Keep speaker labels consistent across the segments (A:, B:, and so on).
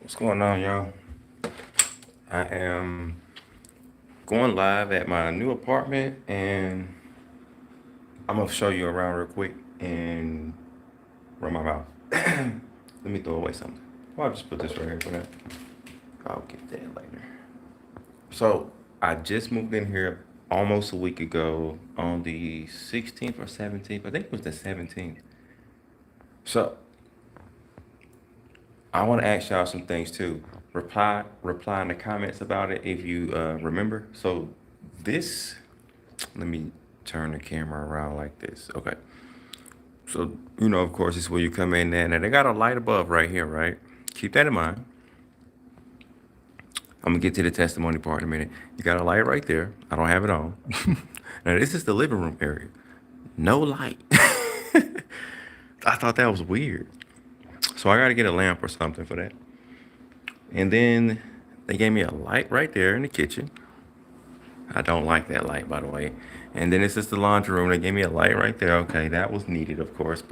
A: What's going on, y'all? I am going live at my new apartment and I'm gonna show you around real quick and run my mouth. Let me throw away something. Well, I'll just put this right here for that. I'll get that later. So, I just moved in here almost a week ago on the 16th or 17th. I think it was the 17th. So, I want to ask y'all some things too. Reply in the comments about it if you remember. So, this let me turn the camera around like this. Okay. So, of course, this is where you come in there. Now, they got a light above right here, right? Keep that in mind. I'm going to get to the testimony part in a minute. You got a light right there. I don't have it on. Now, this is the living room area. No light. I thought that was weird. So, I got to get a lamp or something for that. And then they gave me a light right there in the kitchen. I don't like that light, by the way. And then it's just the laundry room. They gave me a light right there. Okay, that was needed, of course.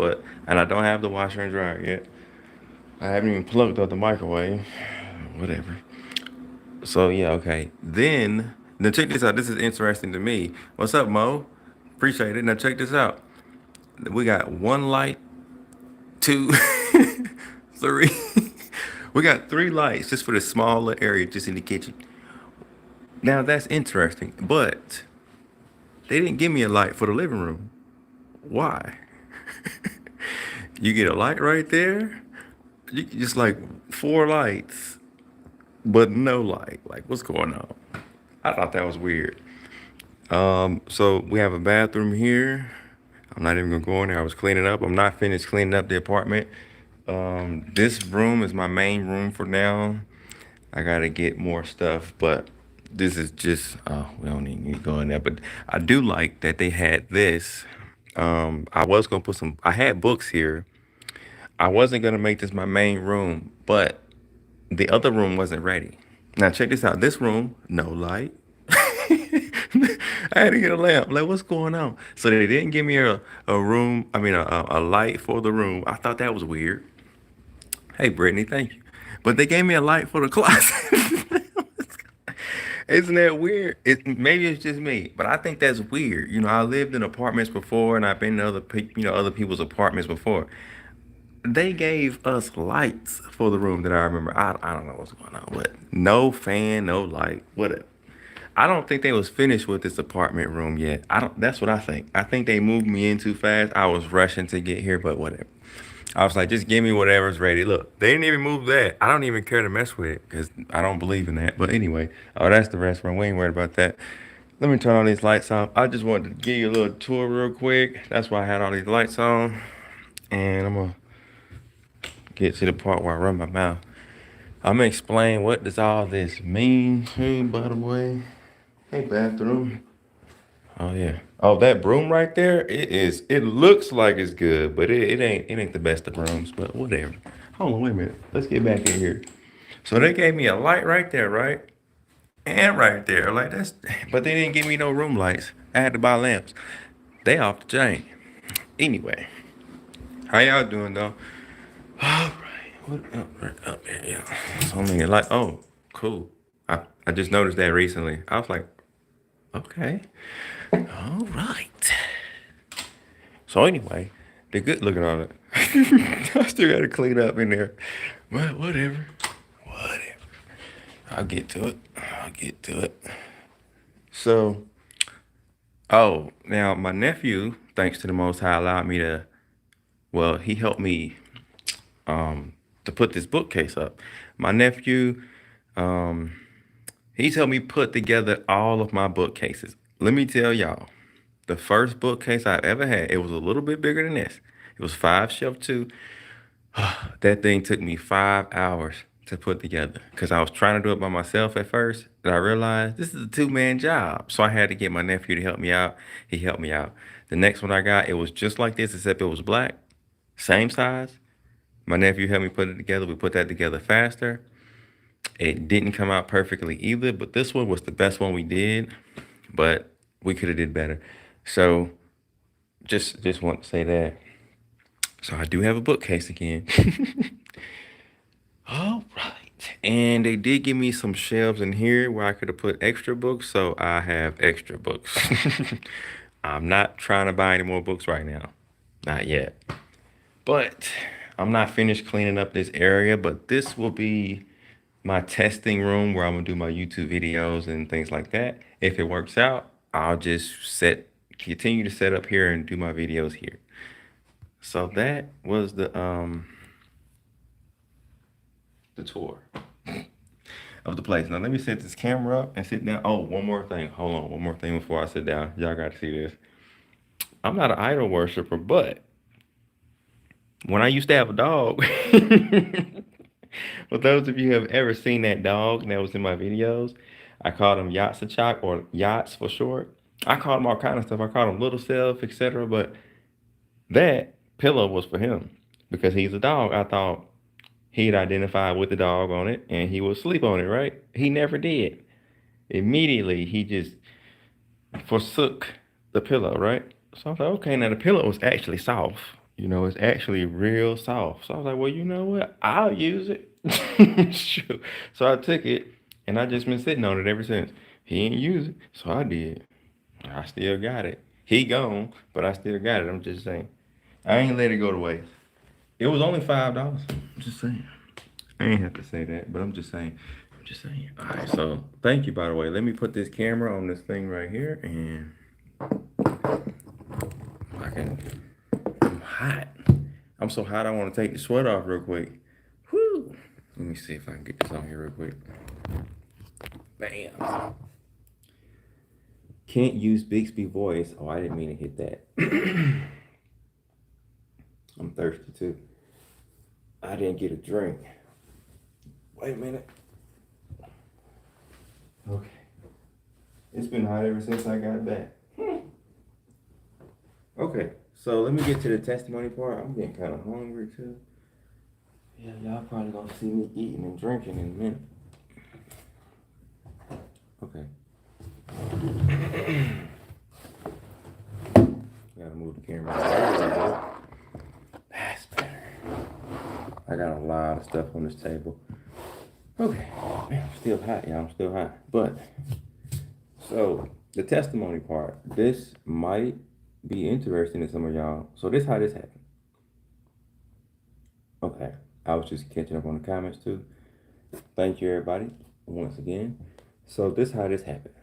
A: And I don't have the washer and dryer yet. I haven't even plugged up the microwave. Whatever. So, yeah, okay. Now check this out. This is interesting to me. What's up, Mo? Appreciate it. Now, check this out. We got one light, two, three. We got three lights just for the smaller area, just in the kitchen. Now, that's interesting. But they didn't give me a light for the living room. Why? You get a light right there. Just like four lights, but no light. Like, what's going on? I thought that was weird. So we have a bathroom here. I'm not even gonna go in there. I was cleaning up. I'm not finished cleaning up the apartment. This room is my main room for now. I gotta get more stuff, but this is just we don't even need to go in there. But I do like that they had this. I was gonna put some. I had books here. I wasn't gonna make this my main room, but the other room wasn't ready. Now check this out. This room, no light. I had to get a lamp. Like, what's going on? So they didn't give me a room. I mean, a light for the room. I thought that was weird. Hey, Brittany, thank you. But they gave me a light for the closet. Isn't that weird? Maybe it's just me, but I think that's weird. I lived in apartments before, and I've been to other people's apartments before. They gave us lights for the room that I remember. I don't know what's going on, but no fan, no light, whatever. I don't think they was finished with this apartment room yet. I don't. That's what I think. I think they moved me in too fast. I was rushing to get here, but whatever. I was like, just give me whatever's ready. Look, they didn't even move that. I don't even care to mess with it because I don't believe in that. But anyway, oh, that's the restaurant. We ain't worried about that. Let me turn all these lights off. I just wanted to give you a little tour real quick. That's why I had all these lights on. And I'm gonna get to the part where I run my mouth. I'm gonna explain what does all this mean too, by the way. Hey, bathroom. Oh yeah. Oh, that broom right there. It is. It looks like it's good, but it ain't. It ain't the best of brooms. But whatever. Hold on, wait a minute. Let's get back in here. So they gave me a light right there, right, and right there. Like that's. But they didn't give me no room lights. I had to buy lamps. They off the chain. Anyway, how y'all doing though? All right. What up? Right up there, yeah. So many like. Oh, cool. I just noticed that recently. I was like, okay. All right. So anyway, they're good looking on it. I still gotta clean up in there. But whatever. Whatever. I'll get to it. I'll get to it. So, oh, now my nephew, thanks to the Most High, allowed me to, well, he helped me to put this bookcase up. My nephew, um, he's helped me put together all of my bookcases. Let me tell y'all, the first bookcase I've ever had, it was a little bit bigger than this. It was 5 shelf 2. That thing took me 5 hours to put together because I was trying to do it by myself at first. And I realized this is a two-man job. So I had to get my nephew to help me out. He helped me out. The next one I got, it was just like this, except it was black, same size. My nephew helped me put it together. We put that together faster. It didn't come out perfectly either, but this one was the best one we did. But we could have did better. So just want to say that. So I do have a bookcase again. All right. And they did give me some shelves in here where I could have put extra books, so I have extra books. I'm not trying to buy any more books right now. Not yet. But I'm not finished cleaning up this area, but this will be my testing room where I'm gonna do my YouTube videos and things like that. If it works out, I'll just continue to set up here and do my videos here. So that was the tour of the place. Now let me set this camera up and sit down. Oh, one more thing. Hold on, one more thing before I sit down. Y'all got to see this. I'm not an idol worshiper, but when I used to have a dog, for those of you who have ever seen that dog that was in my videos, I called him Yatsachak or Yachts for short. I called him all kind of stuff. I called him Little Self, etc. But that pillow was for him because he's a dog. I thought he'd identify with the dog on it and he would sleep on it, right? He never did. Immediately, he just forsook the pillow, right? So I was like, okay, now the pillow was actually soft. You know, it's actually real soft. So I was like, well, you know what? I'll use it. Shoot. So I took it and I just been sitting on it ever since. He ain't use it, so I did. I still got it. He gone, but I still got it. I'm just saying. I ain't let it go to waste. It was only $5. I'm just saying. I ain't have to say that, but I'm just saying. I'm just saying. All right, so thank you, by the way. Let me put this camera on this thing right here, and I can. I'm hot. I'm so hot. I want to take the sweat off real quick. Whoo! Let me see if I can get this on here real quick. Bam. Can't use Bixby voice. Oh, I didn't mean to hit that. I'm thirsty too. I didn't get a drink. Wait a minute. Okay. It's been hot ever since I got back. Okay, so let me get to the testimony part. I'm getting kind of hungry too. Yeah, y'all probably gonna see me eating and drinking in a minute. Okay. Gotta move the camera. That's better. I got a lot of stuff on this table. Okay. Man, I'm still hot, y'all. I'm still hot. But, so, the testimony part. This might be interesting to some of y'all. So, this how this happened. Okay. I was just catching up on the comments too. Thank you, everybody, once again. So, this how this happened.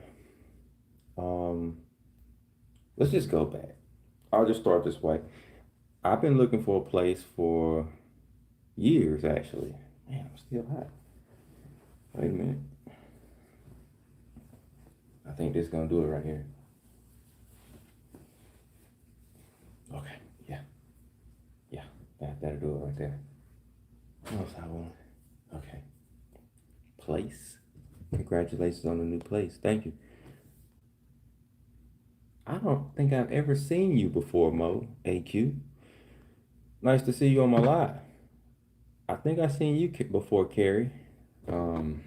A: Let's just go back. I'll just start this way. I've been looking for a place for years, actually. Man, I'm still hot. Wait a minute. I think this is gonna do it right here. Okay, yeah, yeah, that'll do it right there. What else I want? Okay, place. Congratulations on the new place. Thank you. I don't think I've ever seen you before, Mo. AQ. Nice to see you on my live. I think I seen you before, Carrie. Um,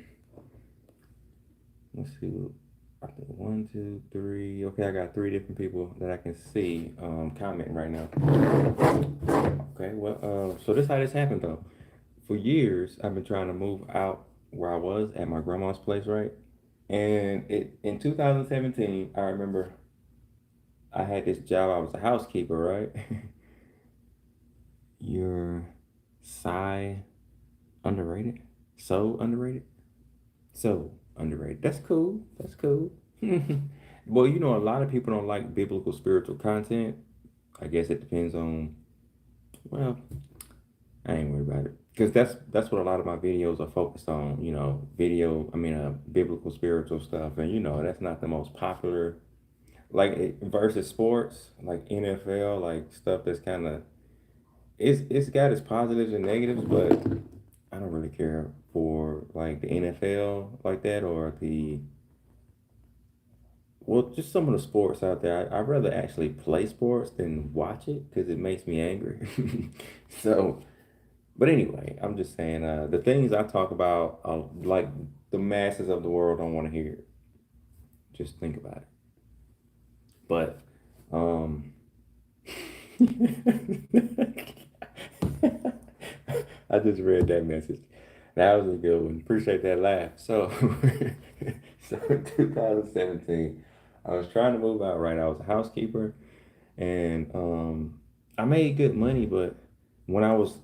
A: let's see. I think one, two, three. Okay, I got three different people that I can see commenting right now. Okay, well, so this how this happened though. For years, I've been trying to move out where I was at my grandma's place, right? And it in 2017, I remember I had this job. I was a housekeeper, right? Your sigh underrated, so underrated, so underrated. That's cool. That's cool. Well, you know, a lot of people don't like biblical spiritual content. I guess it depends on. Well, I ain't worried about it because that's what a lot of my videos are focused on. You know, biblical spiritual stuff, and you know, that's not the most popular. Like versus sports, like NFL, like stuff that's kind of it's got its positives and negatives, but I don't really care for like the NFL like that or the well, just some of the sports out there. I'd rather actually play sports than watch it because it makes me angry. So, but anyway, I'm just saying the things I talk about, like the masses of the world don't want to hear it. Just think about it. But, um, I just read that message. That was a good one. Appreciate that laugh. So, so in 2017, I was trying to move out, right? I was a housekeeper, and I made good money, but when I was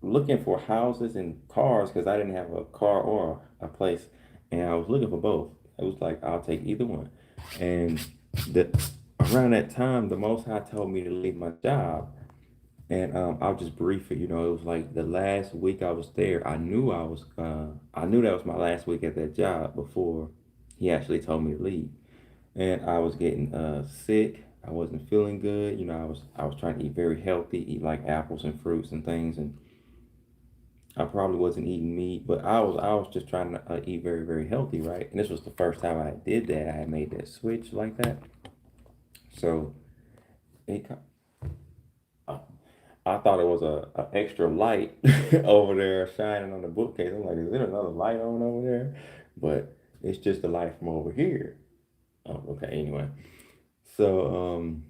A: looking for houses and cars, because I didn't have a car or a place, and I was looking for both. It was like I'll take either one. And the around that time, the Most High told me to leave my job, and I'll just brief it. It was like the last week I was there. I knew that was my last week at that job before he actually told me to leave. And I was getting sick. I wasn't feeling good. I was trying to eat very healthy, eat like apples and fruits and things, and I probably wasn't eating meat, but I was just trying to eat very, very healthy, right? And this was the first time I did that. I had made that switch like that. So it, I, I thought it was a extra light over there shining on the bookcase. I'm like, is there another light on over there? But it's just the light from over here. Oh, okay. Anyway, so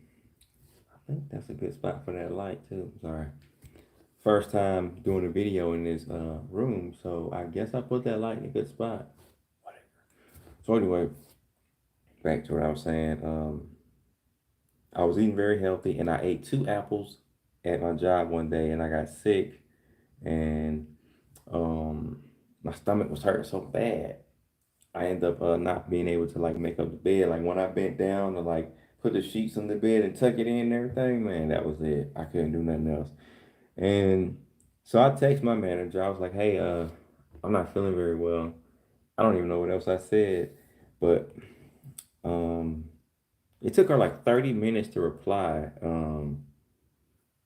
A: I think that's a good spot for that light too. Sorry. First time doing a video in this room, so I guess I put that light in a good spot. So anyway, back to what I was saying. I was eating very healthy, and I ate two apples at my job one day, and I got sick, and um, my stomach was hurting so bad. I ended up not being able to like make up the bed. Like when I bent down to like put the sheets on the bed and tuck it in and everything, man, that was it. I couldn't do nothing else. And so I text my manager. I was like, "Hey, I'm not feeling very well." I don't even know what else I said, but um, it took her like 30 minutes to reply.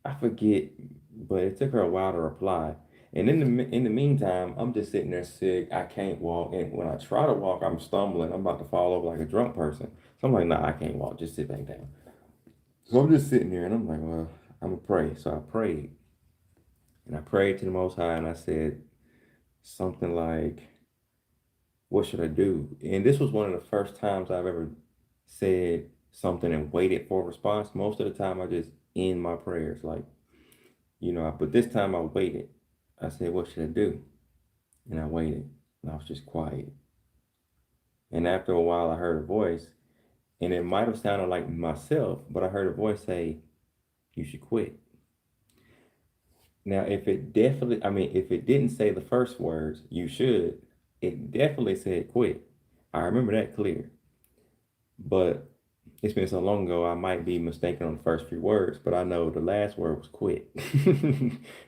A: I forget, but it took her a while to reply. And in the meantime, I'm just sitting there sick. I can't walk, and when I try to walk, I'm stumbling. I'm about to fall over like a drunk person. So I'm like, "Nah, I can't walk. Just sit back down." So I'm just sitting there, and I'm like, "Well, I'm gonna pray." So I prayed, and I prayed to the Most High, and I said something like, "What should I do?" And this was one of the first times I've ever said something and waited for a response. Most of the time, I just end my prayers, like, but this time I waited. I said, "What should I do?" And I waited, and I was just quiet. And after a while, I heard a voice, and it might have sounded like myself, but I heard a voice say, "You should quit." Now, if it didn't say the first words, "you should," it definitely said quit. I remember that clear. But it's been so long ago, I might be mistaken on the first few words, but I know the last word was quit.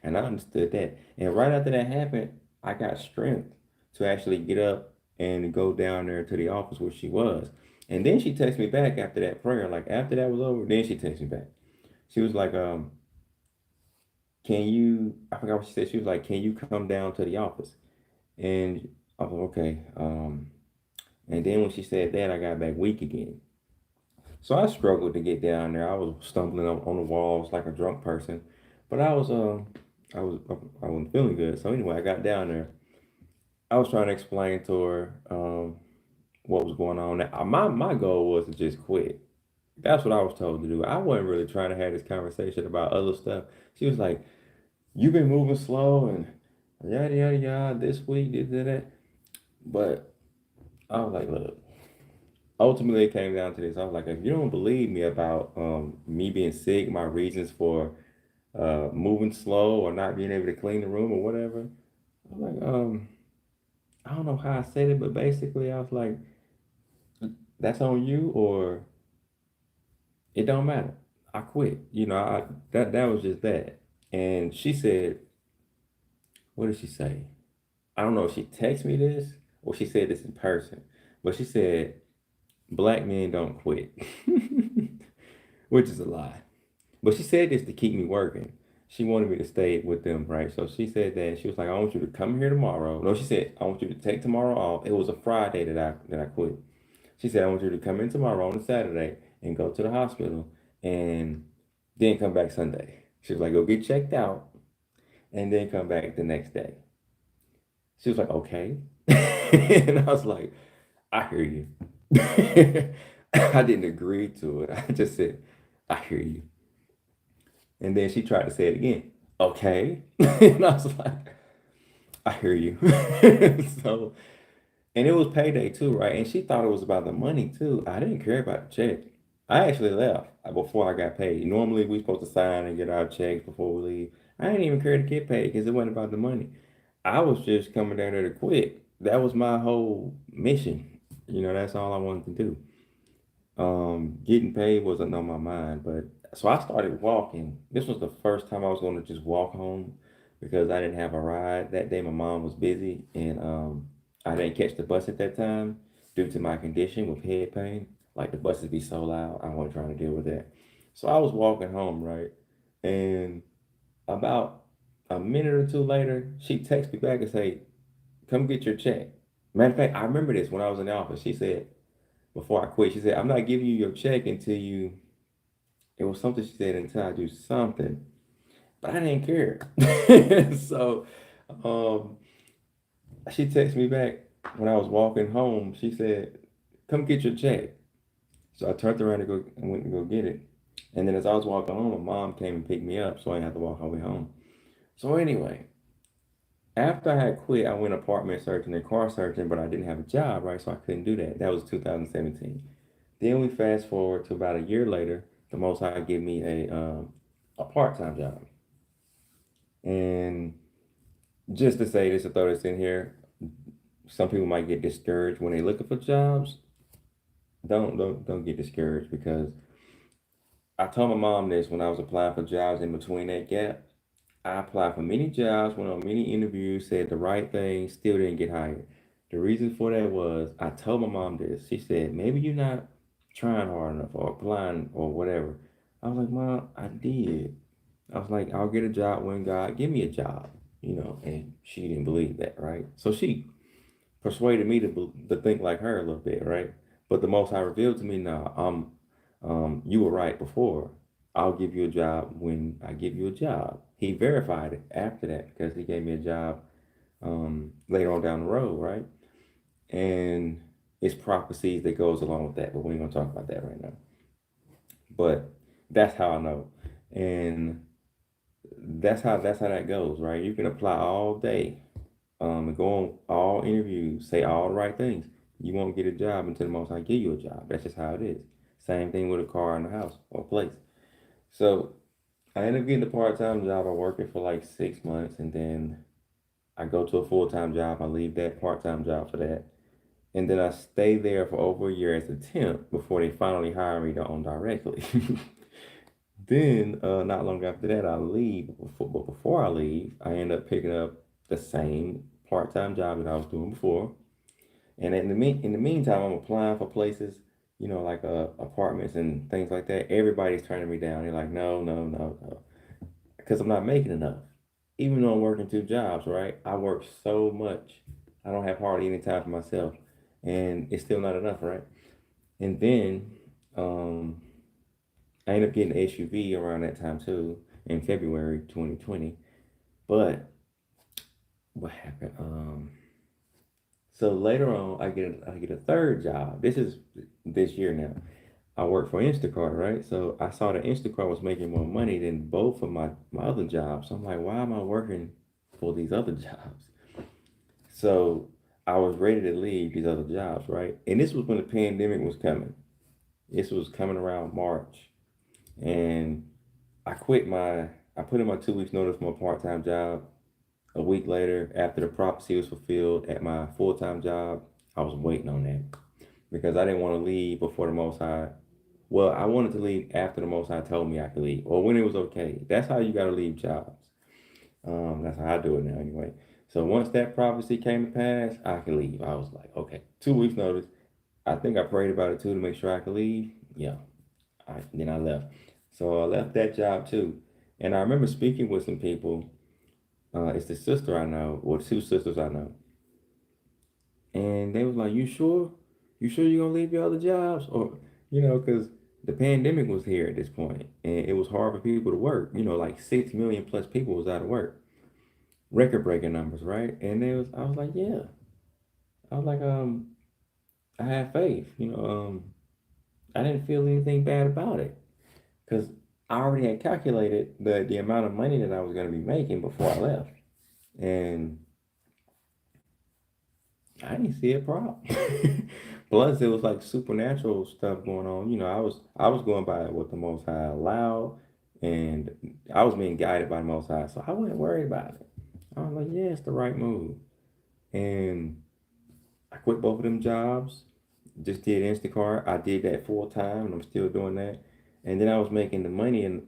A: And I understood that. And right after that happened, I got strength to actually get up and go down there to the office where she was. And then she texted me back after that prayer. Like after that was over, then she texted me back. She was like, can you, I forgot what she said. She was like, "Can you come down to the office?" And I was like, okay. And then when she said that, I got back weak again. So I struggled to get down there. I was stumbling on the walls like a drunk person, but I wasn't feeling good. So anyway, I got down there. I was trying to explain to her what was going on. Now, my goal was to just quit. That's what I was told to do. I wasn't really trying to have this conversation about other stuff. She was like, "You've been moving slow and yada yada yada this week, this and that." But I was like, "Look." Ultimately, it came down to this. I was like, if you don't believe me about me being sick, my reasons for moving slow or not being able to clean the room or whatever, I'm like, I don't know how I said it, but basically, I was like, that's on you, or it don't matter. I quit. That was just that. And she said, what did she say? I don't know if she texted me this or she said this in person, but she said, "Black men don't quit," which is a lie. But she said this to keep me working. She wanted me to stay with them, right? So she said that she was like, "I want you to come here tomorrow." No, she said, "I want you to take tomorrow off." It was a Friday that I quit. She said, "I want you to come in tomorrow on a Saturday and go to the hospital and then come back Sunday." She was like, "Go get checked out and then come back the next day." She was like, "Okay." And I was like, "I hear you." I didn't agree to it. I just said, "I hear you." And then she tried to say it again. "Okay." And I was like, I hear you. So, and it was payday too, right? And she thought it was about the money too. I didn't care about the check. I actually left before I got paid. Normally we supposed to sign and get our checks before we leave. I didn't even care to get paid because it wasn't about the money. I was just coming down there to quit. That was my whole mission. That's all I wanted to do. Getting paid wasn't on my mind, but so I started walking. This was the first time I was going to just walk home because I didn't have a ride. That day my mom was busy and I didn't catch the bus at that time due to my condition with head pain. Like the buses be so loud, I wasn't trying to deal with that. So I was walking home, right? And about a minute or two later, she texted me back and say, "Come get your check." Matter of fact, I remember this when I was in the office. She said, before I quit, she said, "I'm not giving you your check until you," it was something she said, "until I do something." But I didn't care. So um, she texted me back when I was walking home. She said, "Come get your check." So I turned around and went to go get it. And then as I was walking home, my mom came and picked me up, so I didn't have to walk all the way home. So anyway, after I had quit, I went apartment searching and car searching, but I didn't have a job, right? So I couldn't do that. That was 2017. Then we fast forward to about a year later. The Most High give me a part time job, and just to say this, to throw this in here, some people might get discouraged when they're looking for jobs. Don't get discouraged because I told my mom this when I was applying for jobs in between that gap. I applied for many jobs, went on many interviews, said the right thing, still didn't get hired. The reason for that was I told my mom this. She said, "Maybe you're not trying hard enough or applying or whatever." I was like, "Mom, I did." I was like, "I'll get a job when God give me a job," and she didn't believe that, right? So she persuaded me to think like her a little bit, right? But the Most High revealed to me, "No, you were right before. I'll give you a job when I give you a job." He verified it after that because he gave me a job later on down the road, right? And it's prophecies that goes along with that, but we ain't gonna talk about that right now. But that's how I know, and that's how that goes, right? You can apply all day, and go on all interviews, say all the right things. You won't get a job until the Most High give you a job. That's just how it is. Same thing with a car and a house or a place. So I ended up getting a part-time job. I work it for like 6 months, and then I go to a full-time job. I leave that part-time job for that, and then I stay there for over a year as a temp before they finally hire me to own directly. Then, not long after that, I leave. But before I leave, I end up picking up the same part-time job that I was doing before. And in the meantime, I'm applying for places, like apartments and things like that. Everybody's turning me down. They're like, "No, no, no, no," because I'm not making enough. Even though I'm working two jobs, right? I work so much, I don't have hardly any time for myself, and it's still not enough, right? And then, um, I ended up getting an SUV around that time too, in February 2020. But what happened? So later on, I get a third job. This is this year now. I work for Instacart, right? So I saw that Instacart was making more money than both of my other jobs. So I'm like, why am I working for these other jobs? So I was ready to leave these other jobs, right? And this was when the pandemic was coming. This was coming around March, and I quit my. I put in my 2 weeks notice for my part time job. A week later, after the prophecy was fulfilled at my full time job, I was waiting on that because I didn't want to leave before the Most High. Well, I wanted to leave after the Most High told me I could leave, or when it was okay. That's how you got to leave jobs. That's how I do it now, anyway. So once that prophecy came to pass, I could leave. I was like, okay, 2 weeks notice. I think I prayed about it too to make sure I could leave. Yeah, then I left. So I left that job too, and I remember speaking with some people. It's the sister I know, or two sisters I know, and they was like, "You sure? You sure you gonna leave your other jobs?" Or because the pandemic was here at this point, and it was hard for people to work. Like 6 million plus people was out of work, record breaking numbers, right? And I was like, yeah, I was like, I had faith. I didn't feel anything bad about it because I already had calculated the amount of money that I was gonna be making before I left, and I didn't see a problem. Plus, it was like supernatural stuff going on. I was going by what the Most High allowed, and I was being guided by the Most High, so I wasn't worried about it. I was like, yeah, it's the right move. And I quit both of them jobs. Just did Instacart. I did that full time, and I'm still doing that. And then I was making the money, and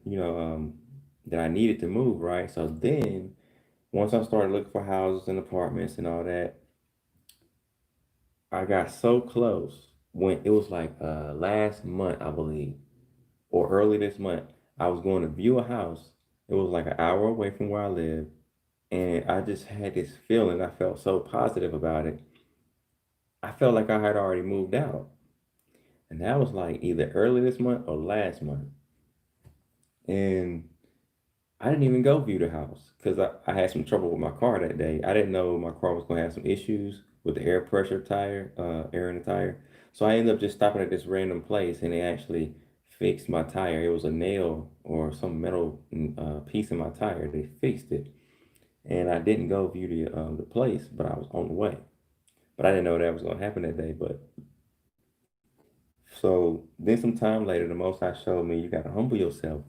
A: that I needed to move, right? So then, once I started looking for houses and apartments and all that, I got so close when it was like last month, I believe, or early this month. I was going to view a house. It was like an hour away from where I live, and I just had this feeling. I felt so positive about it. I felt like I had already moved out, and that was like either early this month or last month. And I didn't even go view the house because I had some trouble with my car that day. I didn't know my car was going to have some issues with the air pressure tire, air in the tire. So I ended up just stopping at this random place and they actually fixed my tire. It was a nail or some metal piece in my tire. They fixed it. And I didn't go view the place, but I was on the way. But I didn't know that was going to happen that day. But so then some time later, the Most High showed me you got to humble yourself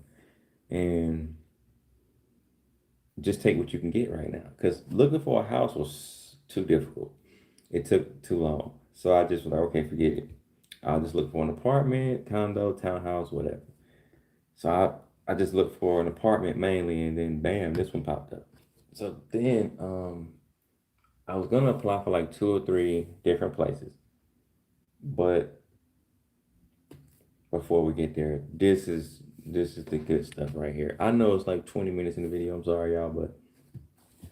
A: and just take what you can get right now. Because looking for a house was too difficult. It took too long. So I just was like, okay, forget it. I'll just look for an apartment, condo, townhouse, whatever. So I just looked for an apartment mainly, and then bam, this one popped up. So then I was gonna apply for like two or three different places, but before we get there, this is the good stuff right here. I know it's like 20 minutes in the video. I'm sorry, y'all, but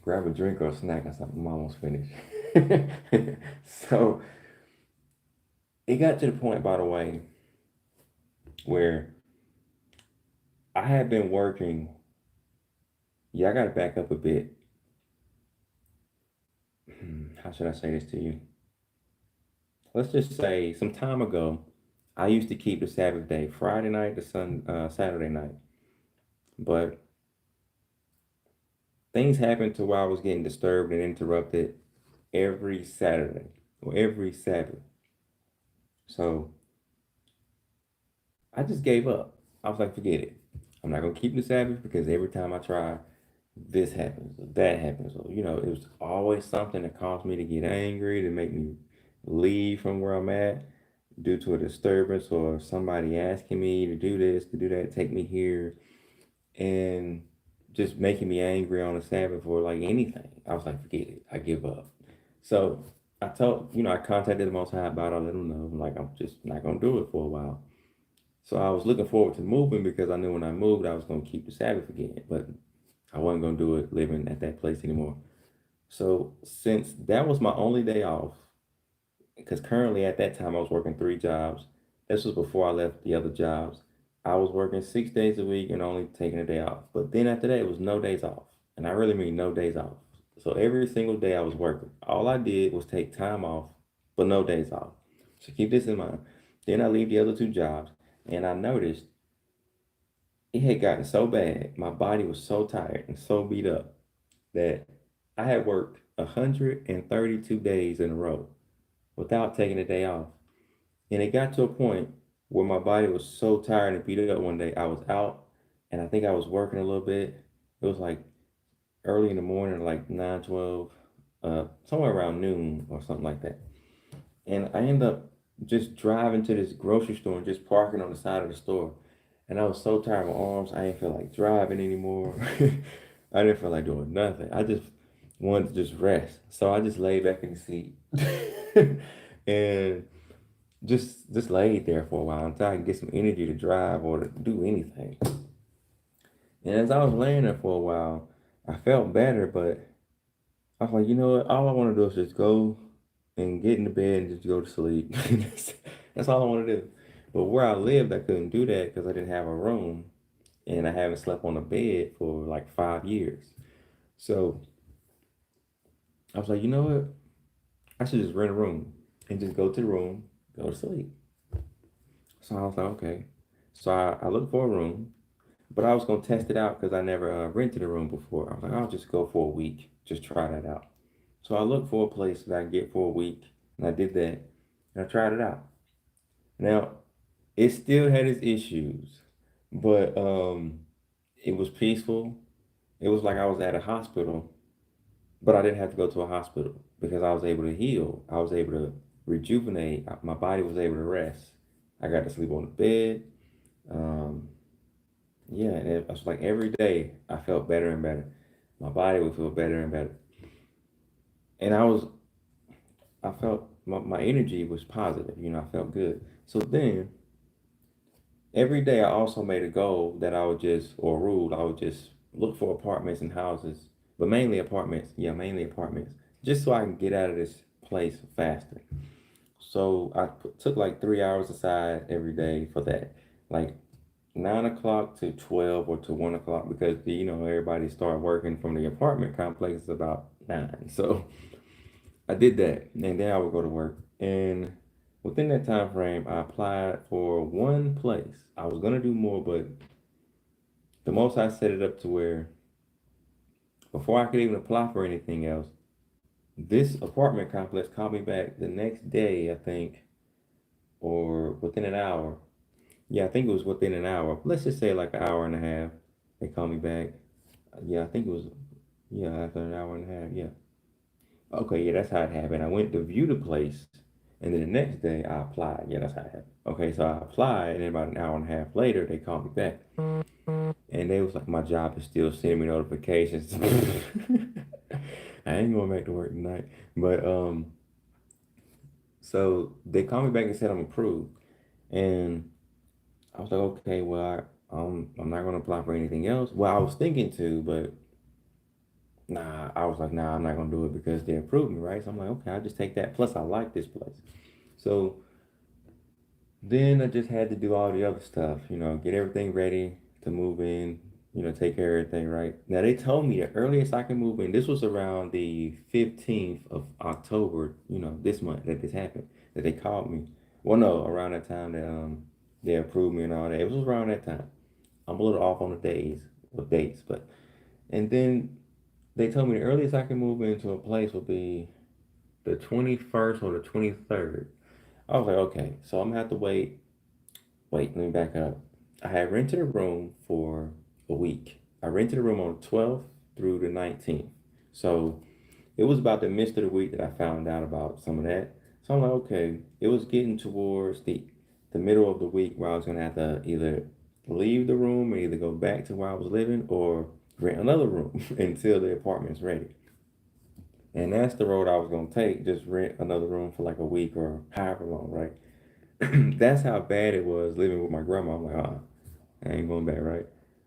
A: grab a drink or a snack or something. I'm almost finished. So it got to the point, by the way, where I had been working. Yeah, I got to back up a bit. How should I say this to you? Let's just say some time ago, I used to keep the Sabbath day, Friday night to Saturday night. But things happened to where I was getting disturbed and interrupted every Saturday or every Sabbath. So I just gave up. I was like, forget it. I'm not gonna keep the Sabbath because every time I try, this happens, or that happens, or it was always something that caused me to get angry, to make me leave from where I'm at due to a disturbance or somebody asking me to do this, to do that, take me here, and just making me angry on the Sabbath or like anything. I was like, forget it. I give up. So I contacted the Most High about it. I let him know, like, I'm just not gonna do it for a while. So I was looking forward to moving because I knew when I moved, I was gonna keep the Sabbath again, but I wasn't gonna do it living at that place anymore. So since that was my only day off, because currently at that time I was working three jobs. This was before I left the other jobs. I was working 6 days a week and only taking a day off. But then after that, it was no days off. And I really mean no days off. So every single day I was working. All I did was take time off, but no days off. So keep this in mind. Then I leave the other two jobs, and I noticed it had gotten so bad. My body was so tired and so beat up that I had worked 132 days in a row without taking a day off. And it got to a point where my body was so tired and beat up one day. I was out and I think I was working a little bit. It was like early in the morning, like 9, 12, somewhere around noon or something like that. And I ended up just driving to this grocery store and just parking on the side of the store. And I was so tired of my arms, I didn't feel like driving anymore. I didn't feel like doing nothing. I just wanted to just rest. So I just laid back in the seat and just laid there for a while until I can get some energy to drive or to do anything. And as I was laying there for a while, I felt better, but I was like, you know what? All I want to do is just go and get in the bed and just go to sleep. That's all I want to do. But where I lived, I couldn't do that because I didn't have a room and I haven't slept on a bed for like 5 years. So I was like, you know what? I should just rent a room and just go to the room, go to sleep. So I was like, okay. So I looked for a room, but I was gonna test it out because I never rented a room before. I was like, I'll just go for a week, just try that out. So I looked for a place that I can get for a week, And I did that, and I tried it out. Now, it still had its issues, but it was peaceful. It was like I was at a hospital, but I didn't have to go to a hospital because I was able to heal. I was able to rejuvenate. My body was able to rest. I got to sleep on the bed. Um, yeah, and it was like every day I felt better and better. My body would feel better and better. And I felt my energy was positive. I felt good. So then every day I also made a goal that or a rule, I would just look for apartments and houses, but mainly apartments. Yeah, mainly apartments, just so I can get out of this place faster. So took like 3 hours aside every day for that, like 9 o'clock to 12 or to 1 o'clock, because everybody started working from the apartment complex about 9. So I did that, and then I would go to work. And within that time frame, I applied for one place. I was gonna do more, but the most I set it up to where before I could even apply for anything else, this apartment complex called me back the next day, I think, or within an hour. Yeah, I think it was within an hour. Let's just say like an hour and a half. They called me back. Yeah, I think it was, yeah, after an hour and a half. Yeah. Okay, yeah, that's how it happened. I went to view the place, and then the next day I applied. Yeah, that's how it happened. Okay, so I applied, and then about an hour and a half later, they called me back, and they was like, "My job is still sending me notifications." I ain't going back to work tonight, but so they called me back and said I'm approved, and I was like, okay, well, I'm not gonna apply for anything else. Well, I was thinking to, but nah, I was like, nah, I'm not gonna do it because they approved me, right? So I'm like, okay, I'll just take that. Plus, I like this place. So then I just had to do all the other stuff, get everything ready to move in, take care of everything, right? Now they told me the earliest I can move in, this was around the 15th of October, this month that this happened, that they called me. Well, no, around that time that they approved me and all that. It was around that time. I'm a little off on the days with dates, but and then they told me the earliest I can move into a place will be the 21st or the 23rd. I was like, okay, so I'm gonna have to wait. Wait, let me back up. I had rented a room for a week. I rented a room on the 12th through the 19th. So it was about the midst of the week that I found out about some of that. So I'm like, okay, it was getting towards the middle of the week where I was gonna have to either leave the room or either go back to where I was living or rent another room until the apartment's ready. And that's the road I was gonna take, just rent another room for like a week or however long, right? That's how bad it was living with my grandma. I'm like, I ain't going back, right?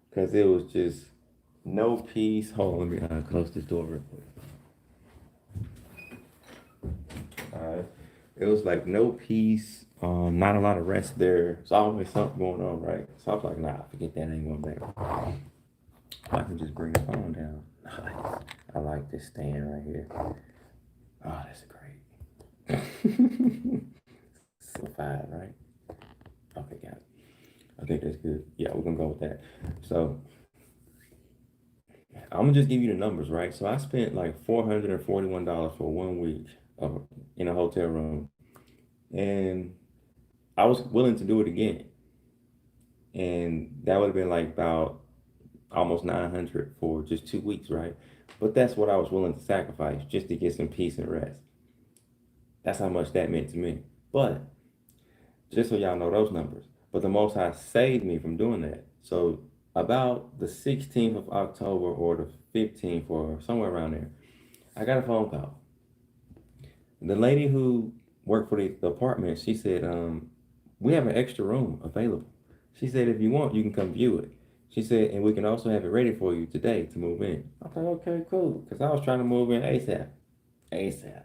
A: Because it was just no peace. Hold on, let me close this door real quick. All right. It was like no peace, not a lot of rest there. It's always something going on, right? So I was like, nah, forget that. I ain't going back. I can just bring the phone down. I like this stand right here. Oh, that's great. So five, right? Okay, got it. I think that's good. Yeah, we're gonna go with that. So I'm gonna just give you the numbers, right? So I spent like $441 for 1 week of, in a hotel room, and I was willing to do it again, and that would have been like about almost 900 for just 2 weeks, right? But that's what I was willing to sacrifice just to get some peace and rest. That's how much that meant to me. But just so y'all know those numbers. But the Most High saved me from doing that. So about the 16th of October or the 15th or somewhere around there, I got a phone call. The lady who worked for the apartment, she said, we have an extra room available. She said, if you want, you can come view it. She said, and we can also have it ready for you today to move in. I thought, okay, cool. Because I was trying to move in ASAP. ASAP.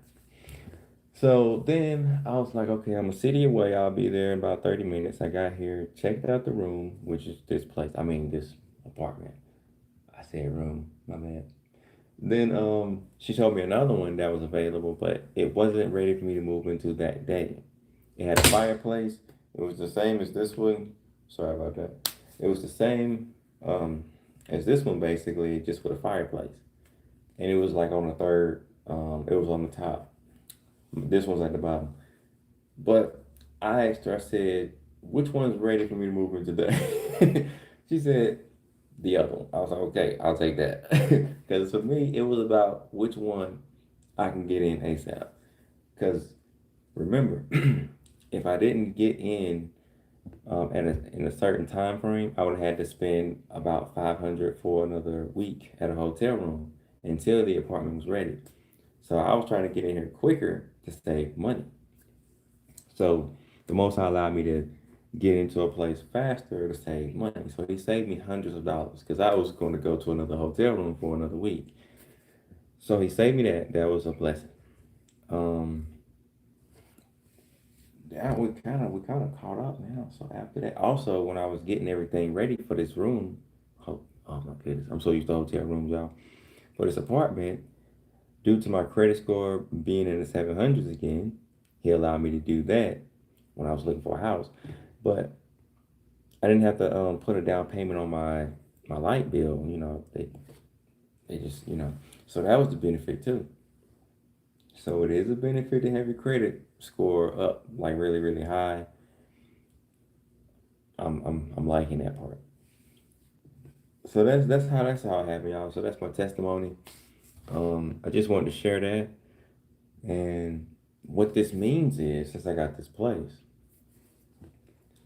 A: So then I was like, okay, I'm a city away. I'll be there in about 30 minutes. I got here, checked out the room, which is this place. I mean, this apartment. I said room, my bad. Then she showed me another one that was available, but it wasn't ready for me to move into that day. It had a fireplace. It was the same as this one. Sorry about that. It was the same um, as this one, basically, just with a fireplace. And it was like on the third, it was on the top. This one's at the bottom. But I asked her, I said, which one's ready for me to move in today? She said, the other one. I was like, okay, I'll take that. Because for me, it was about which one I can get in ASAP. Because remember, if I didn't get in in a certain time frame, I would have had to spend about 500 for another week at a hotel room until the apartment was ready. So I was trying to get in here quicker to save money. So the Most High allowed me to get into a place faster to save money. So he saved me hundreds of dollars because I was going to go to another hotel room for another week. So he saved me that. That was a blessing. Um, yeah, we kind of caught up now. So after that, also when I was getting everything ready for this room, oh my goodness, I'm so used to hotel rooms, y'all. For this apartment, due to my credit score being in the 700s again, he allowed me to do that when I was looking for a house. But I didn't have to put a down payment on my light bill. They just so that was the benefit too. So it is a benefit to have your credit score up like really really high. I'm liking that part. So that's how it happened, y'all. So that's my testimony. I just wanted to share that, and what this means is since I got this place,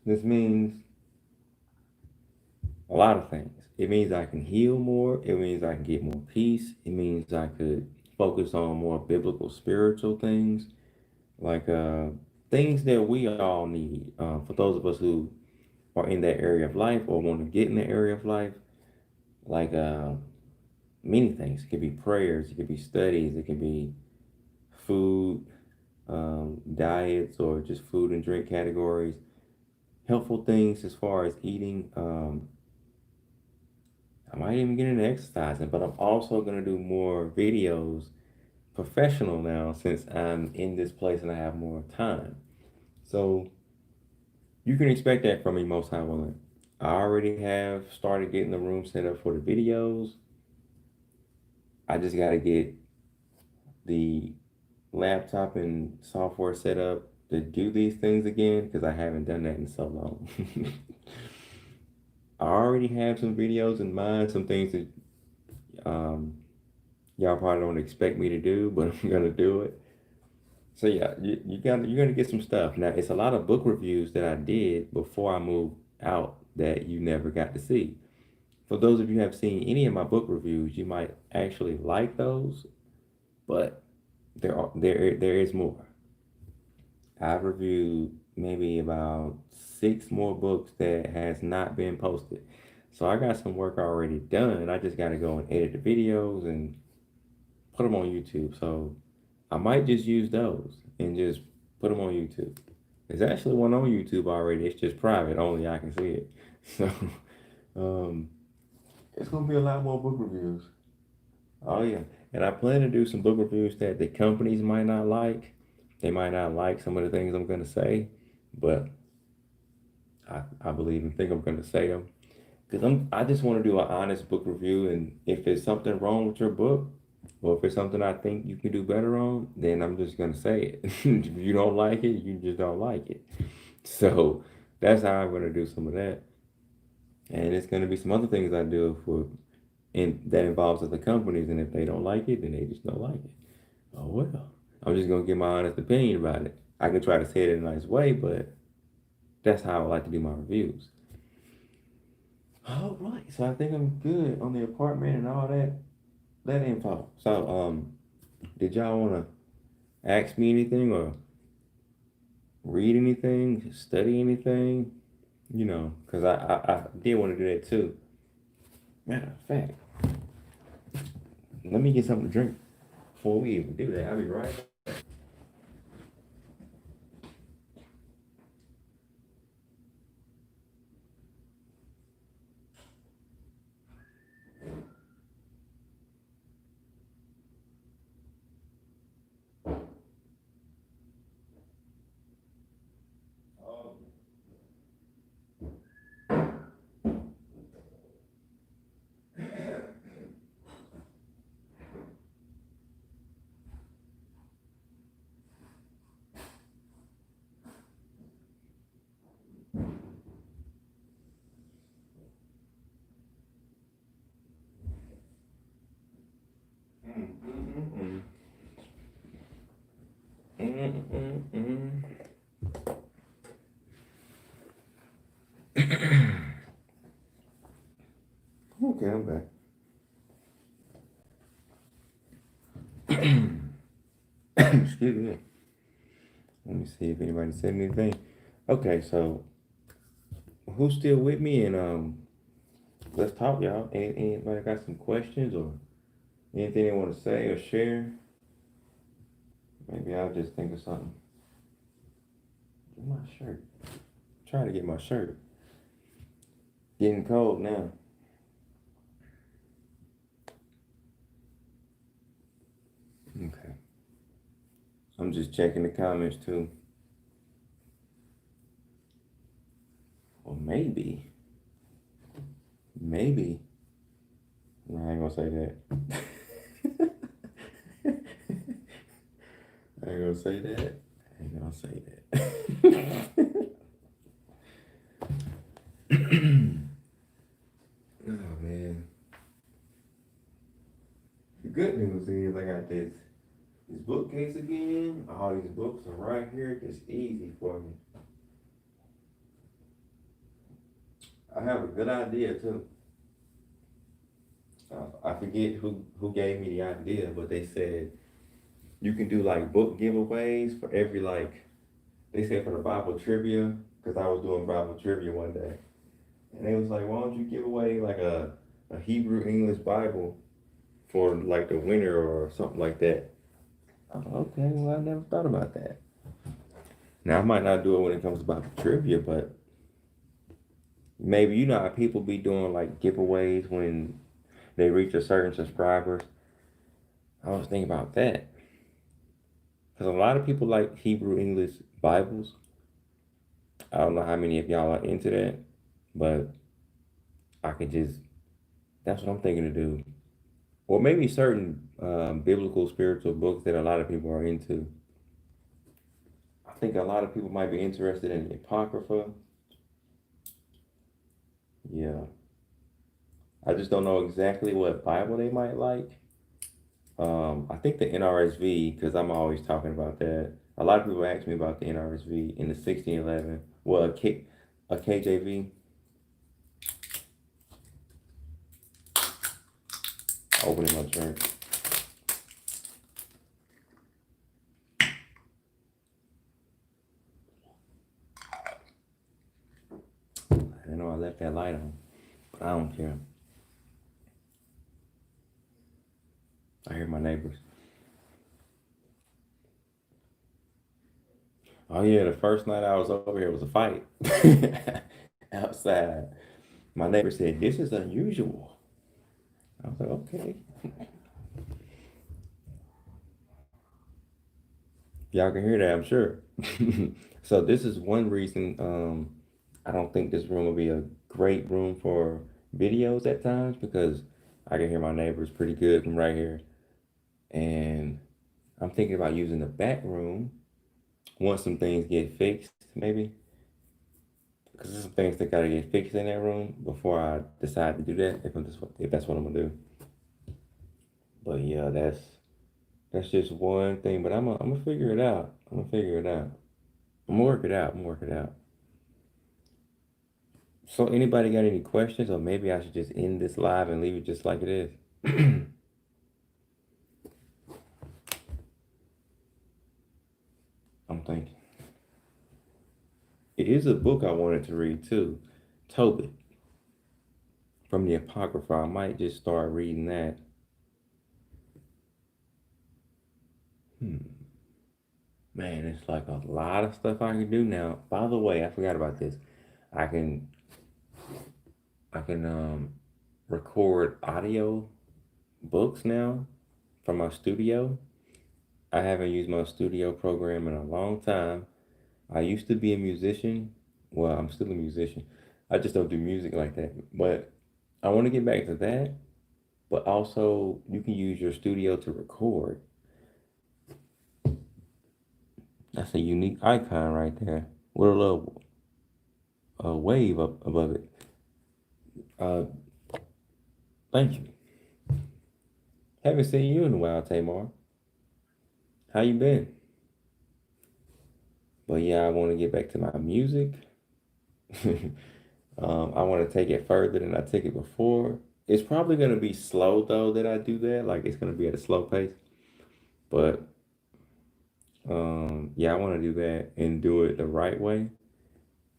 A: this means a lot of things. It means I can heal more. It means I can get more peace. It means I could focus on more biblical, spiritual things, like things that we all need. For those of us who are in that area of life or want to get in the area of life, like many things. It could be prayers, it could be studies, it could be food, diets, or just food and drink categories. Helpful things as far as eating. I might even get into exercising, but I'm also going to do more videos professional now since I'm in this place and I have more time. So you can expect that from me most high willing. I already have started getting the room set up for the videos. I just got to get the laptop and software set up to do these things again because I haven't done that in so long. I already have some videos in mind, some things that um, y'all probably don't expect me to do, but I'm gonna do it. So yeah, you're gonna get some stuff. Now it's a lot of book reviews that I did before I moved out that you never got to see. For those of you who have seen any of my book reviews, you might actually like those, but there is more. I've reviewed maybe about six more books that has not been posted. So I got some work already done. I just got to go and edit the videos and put them on YouTube. So I might just use those and just put them on YouTube. There's actually one on YouTube already. It's just private, only I can see it. So um, it's gonna be a lot more book reviews. Oh yeah, and I plan to do some book reviews that the companies might not like. They might not like some of the things I'm gonna say, but I believe and think I'm gonna say them because I just want to do an honest book review, and if there's something wrong with your book, or if it's something I think you can do better on, then I'm just gonna say it. If you don't like it, you just don't like it. So that's how I'm gonna do some of that, and it's gonna be some other things I do for and that involves other companies, and if they don't like it, then they just don't like it. Oh well, I'm just gonna give my honest opinion about it. I can try to say it in a nice way, but that's how I like to do my reviews. All right, so I think I'm good on the apartment and all that info. So did y'all wanna ask me anything or read anything, study anything? Because I did want to do that too. Matter of fact, let me get something to drink before we even do that. I'll be right back. Mm-mm-mm. Okay, I'm back. Excuse me. Let me see if anybody said anything. Okay, so who's still with me? And let's talk, y'all. Anybody got some questions or anything they want to say or share? Maybe I'll just think of something. Get my shirt. Try to get my shirt. Getting cold now. Okay. I'm just checking the comments too. Or maybe. No, I ain't gonna say that. I ain't gonna say that. I ain't gonna say that. Oh man. The good news is I got this bookcase again. All these books are right here. It's easy for me. I have a good idea too. I forget who gave me the idea, but they said you can do like book giveaways for every like they said for the Bible trivia because I was doing Bible trivia one day, and they was like, why don't you give away like a Hebrew English Bible for like the winner or something like that. Okay, well I never thought about that. Now I might not do it when it comes to Bible trivia, but maybe you know how people be doing like giveaways when they reach a certain subscribers. I was thinking about that because a lot of people like Hebrew English Bibles. I don't know how many of y'all are into that, but I could just that's what I'm thinking to do. Or maybe certain biblical spiritual books that a lot of people are into. I think a lot of people might be interested in the Apocrypha. Yeah. I just don't know exactly what Bible they might like. I think the NRSV, because I'm always talking about that. A lot of people ask me about the NRSV in the 1611. Well, a KJV. Opening my drink. I know I left that light on, but I don't care. I hear my neighbors. Oh yeah, the first night I was over here was a fight outside. My neighbor said, "This is unusual." I was like, "Okay." Y'all can hear that, I'm sure. So this is one reason I don't think this room will be a great room for videos at times because I can hear my neighbors pretty good from right here. And I'm thinking about using the back room once some things get fixed, maybe. Because there's some things that gotta get fixed in that room before I decide to do that, if that's what I'm gonna do. But yeah, that's just one thing. But I'm gonna figure it out. I'm gonna figure it out. I'm gonna work it out. I'm gonna work it out. So anybody got any questions, or maybe I should just end this live and leave it just like it is? I'm thinking. It is a book I wanted to read too, Tobit from the Apocrypha. I might just start reading that. Hmm. Man, it's like a lot of stuff I can do now. By the way, I forgot about this. I can I can record audio books now from my studio. I haven't used my studio program in a long time. I used to be a musician. Well, I'm still a musician. I just don't do music like that. But I want to get back to that. But also, you can use your studio to record. That's a unique icon right there with a little wave up above it. Uh, Thank you. Haven't seen you in a while, Tamar. How you been? But yeah, I want to get back to my music. I want to take it further than I took it before. It's probably going to be slow though that I do that. Like it's going to be at a slow pace. But yeah, I want to do that and do it the right way.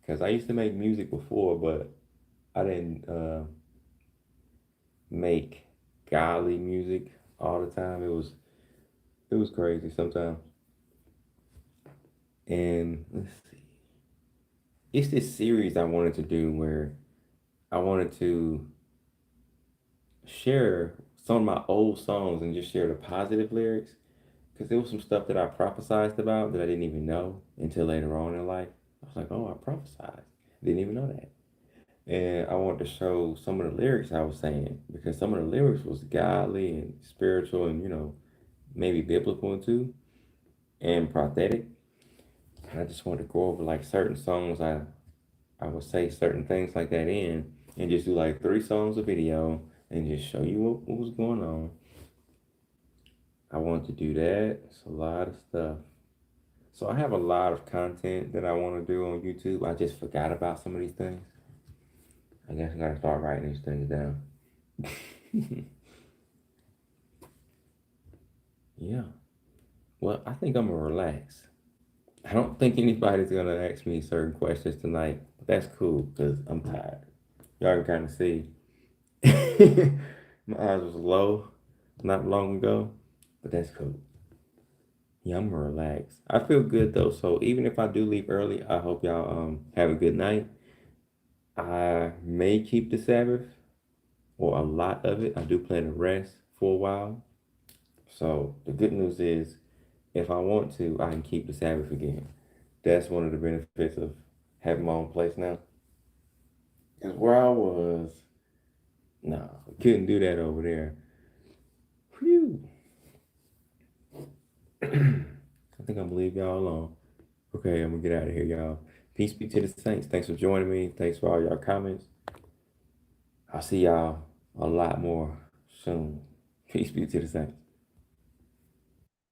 A: Because I used to make music before, but I didn't make godly music all the time. It was crazy sometimes. And let's see. It's this series I wanted to do where I wanted to share some of my old songs and just share the positive lyrics because there was some stuff that I prophesized about that I didn't even know until later on in life. I was like, oh, I prophesized. Didn't even know that. And I wanted to show some of the lyrics I was saying because some of the lyrics was godly and spiritual and, maybe biblical too and prophetic. And I just wanted to go over like certain songs I would say certain things like that in and just do like 3 songs of video and just show you what was going on. I want to do that. It's a lot of stuff. So I have a lot of content that I want to do on YouTube. I just forgot about some of these things. I guess I gotta start writing these things down. Yeah. Well, I think I'm gonna relax. I don't think anybody's gonna ask me certain questions tonight, but that's cool because I'm tired. Y'all can kind of see. My eyes was low not long ago, but that's cool. Yeah, I'm gonna relax. I feel good though, so even if I do leave early, I hope y'all have a good night. I may keep the Sabbath or a lot of it. I do plan to rest for a while. So the good news is if I want to, I can keep the Sabbath again. That's one of the benefits of having my own place now. Because where I was, no, couldn't do that over there. Phew. I think I'm gonna leave y'all alone. Okay, I'm gonna get out of here, y'all. Peace be to the saints. Thanks for joining me. Thanks for all y'all comments. I'll see y'all a lot more soon. Peace be to the saints.